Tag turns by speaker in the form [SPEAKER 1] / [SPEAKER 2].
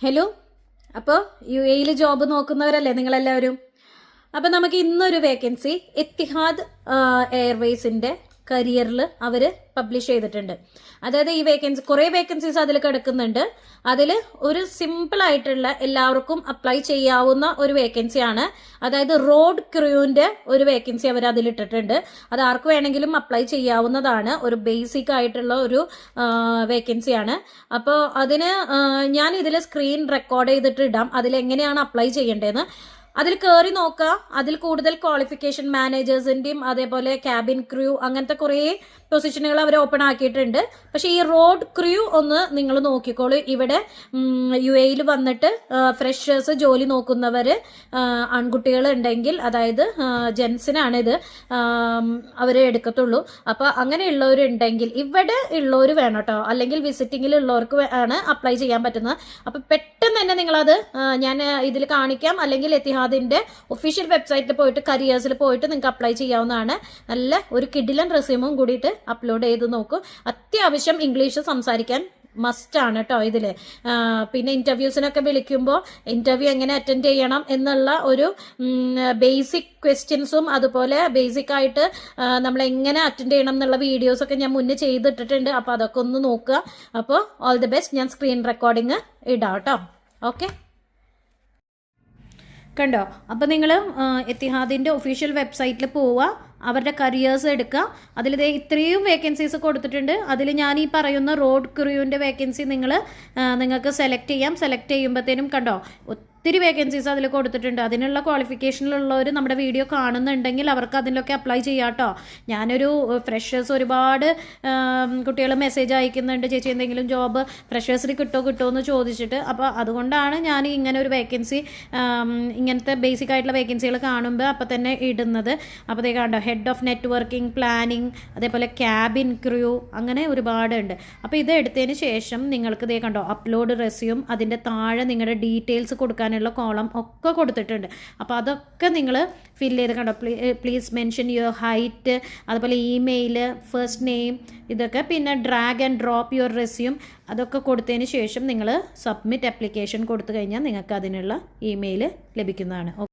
[SPEAKER 1] Hello. അപ്പോൾ UAE job നോക്കുന്നവരല്ലേ നിങ്ങളെല്ലാവരും? അപ്പോൾ നമുക്ക് ഇന്നൊരു വേക്കൻസി എത്തിഹാദ് എയർവേസിൻ്റെ കരിയറിൽ അവർ പബ്ലിഷ് ചെയ്തിട്ടുണ്ട്. അതായത് ഈ വേക്കൻസി കുറേ വേക്കൻസീസ് അതിൽ കിടക്കുന്നുണ്ട്. അതിൽ ഒരു സിമ്പിൾ ആയിട്ടുള്ള എല്ലാവർക്കും അപ്ലൈ ചെയ്യാവുന്ന ഒരു വേക്കൻസിയാണ്. അതായത് റോഡ് ക്രൂവിൻ്റെ ഒരു വേക്കൻസി അവർ അതിലിട്ടിട്ടുണ്ട്. അത് ആർക്ക് വേണമെങ്കിലും അപ്ലൈ ചെയ്യാവുന്നതാണ്. ഒരു ബേസിക് ആയിട്ടുള്ള ഒരു വേക്കൻസിയാണ്. അപ്പോൾ അതിന് ഞാൻ ഇതിൽ സ്ക്രീൻ റെക്കോർഡ് ചെയ്തിട്ട് ഇടാം അതിലെങ്ങനെയാണ് അപ്ലൈ ചെയ്യേണ്ടതെന്ന്. അതിൽ കയറി നോക്കുക. അതിൽ കൂടുതൽ ക്വാളിഫിക്കേഷൻ മാനേജേഴ്സിൻ്റെയും അതേപോലെ ക്യാബിൻ ക്രൂ അങ്ങനത്തെ കുറേ പൊസിഷനുകൾ അവർ ഓപ്പൺ ആക്കിയിട്ടുണ്ട്. പക്ഷേ ഈ റോഡ് ക്രൂ ഒന്ന് നിങ്ങൾ നോക്കിക്കോളൂ. ഇവിടെ UAE വന്നിട്ട് ഫ്രഷേഴ്സ് ജോലി നോക്കുന്നവർ ആൺകുട്ടികൾ ഉണ്ടെങ്കിൽ, അതായത് ജെൻസിനാണിത് അവർ എടുക്കത്തുള്ളൂ. അപ്പോൾ അങ്ങനെയുള്ളവരുണ്ടെങ്കിൽ ഇവിടെ ഉള്ളവർ വേണം കേട്ടോ, അല്ലെങ്കിൽ വിസിറ്റിങ്ങിൽ ഉള്ളവർക്ക് ആണ് അപ്ലൈ ചെയ്യാൻ പറ്റുന്നത്. അപ്പോൾ പെട്ടെന്ന് തന്നെ നിങ്ങളത് ഞാൻ ഇതിൽ കാണിക്കാം, അല്ലെങ്കിൽ എത്തിഹാദിൻ്റെ ഒഫീഷ്യൽ വെബ്സൈറ്റിൽ പോയിട്ട് കരിയേഴ്സിൽ പോയിട്ട് നിങ്ങൾക്ക് അപ്ലൈ ചെയ്യാവുന്നതാണ്. നല്ല ഒരു കിഡിലൻ റെസ്യൂമും കൂടിയിട്ട് അപ്ലോഡ് ചെയ്ത് നോക്കൂ. അത്യാവശ്യം ഇംഗ്ലീഷ് സംസാരിക്കാൻ മസ്റ്റാണ് കേട്ടോ ഇതിൽ. പിന്നെ ഇൻ്റർവ്യൂസിനൊക്കെ വിളിക്കുമ്പോൾ ഇൻ്റർവ്യൂ എങ്ങനെ അറ്റൻഡ് ചെയ്യണം എന്നുള്ള ഒരു ബേസിക് ക്വസ്റ്റ്യൻസും അതുപോലെ ബേസിക് ആയിട്ട് നമ്മൾ എങ്ങനെ അറ്റൻഡ് ചെയ്യണം എന്നുള്ള വീഡിയോസൊക്കെ ഞാൻ മുന്നേ ചെയ്തിട്ടിട്ടുണ്ട്. അപ്പോൾ അതൊക്കെ ഒന്ന് നോക്കുക. അപ്പോൾ ഓൾ ദി ബെസ്റ്റ്. ഞാൻ സ്ക്രീൻ റെക്കോർഡിങ് ഇടാം കേട്ടോ. ഓക്കെ, കണ്ടോ? അപ്പോൾ നിങ്ങൾ എത്തിഹാദിൻ്റെ ഒഫീഷ്യൽ വെബ്സൈറ്റിൽ പോവുക, അവരുടെ കരിയേഴ്സ് എടുക്കുക. അതിൽ ഇത്രയും വേക്കൻസീസ് കൊടുത്തിട്ടുണ്ട്. അതിൽ ഞാൻ ഈ പറയുന്ന റോഡ് ക്രൂവിൻ്റെ വേക്കൻസി നിങ്ങൾക്ക് സെലക്ട് ചെയ്യാം. സെലക്ട് ചെയ്യുമ്പോഴത്തേനും കണ്ടോ ഒത്തിരി വേക്കൻസീസ് അതിൽ കൊടുത്തിട്ടുണ്ട്. അതിനുള്ള ക്വാളിഫിക്കേഷനിലുള്ളവർ നമ്മുടെ വീഡിയോ കാണുന്നുണ്ടെങ്കിൽ അവർക്ക് അതിലൊക്കെ അപ്ലൈ ചെയ്യാം കേട്ടോ. ഞാനൊരു ഫ്രഷേഴ്സ് ഒരുപാട് കുട്ടികൾ മെസ്സേജ് അയക്കുന്നുണ്ട്, ചേച്ചി എന്തെങ്കിലും ജോബ് ഫ്രഷേഴ്സിന് കിട്ടുമോ എന്ന് ചോദിച്ചിട്ട്. അപ്പോൾ അതുകൊണ്ടാണ് ഞാൻ ഇങ്ങനെ ഒരു വേക്കൻസി, ഇങ്ങനത്തെ ബേസിക് ആയിട്ടുള്ള വേക്കൻസികൾ കാണുമ്പോൾ അപ്പോൾ തന്നെ ഇടുന്നത്. അപ്പോൾ അതേ കണ്ടോ, ഹെഡ് ഓഫ് നെറ്റ്വർക്കിംഗ് പ്ലാനിങ്, അതേപോലെ ക്യാബിൻ ക്രൂ, അങ്ങനെ ഒരുപാടുണ്ട്. അപ്പോൾ ഇത് എടുത്തതിന് ശേഷം നിങ്ങൾക്ക് ഇതേ കണ്ടോ അപ്ലോഡ് റെസ്യൂം, അതിൻ്റെ താഴെ നിങ്ങളുടെ ഡീറ്റെയിൽസ് കൊടുക്കാനുള്ള കോളം ഒക്കെ കൊടുത്തിട്ടുണ്ട്. അപ്പോൾ അതൊക്കെ നിങ്ങൾ ഫില്ല് ചെയ്ത് കണ്ടോ. പ്ലീസ് മെൻഷൻ യുവർ ഹൈറ്റ്, അതുപോലെ ഇമെയിൽ, ഫസ്റ്റ് നെയിം, ഇതൊക്കെ. പിന്നെ drag and drop your resume, അതൊക്കെ കൊടുത്തതിന് ശേഷം നിങ്ങൾ സബ്മിറ്റ് ആപ്ലിക്കേഷൻ കൊടുത്തു കഴിഞ്ഞാൽ നിങ്ങൾക്ക് അതിനുള്ള ഇമെയിൽ ലഭിക്കുന്നതാണ്.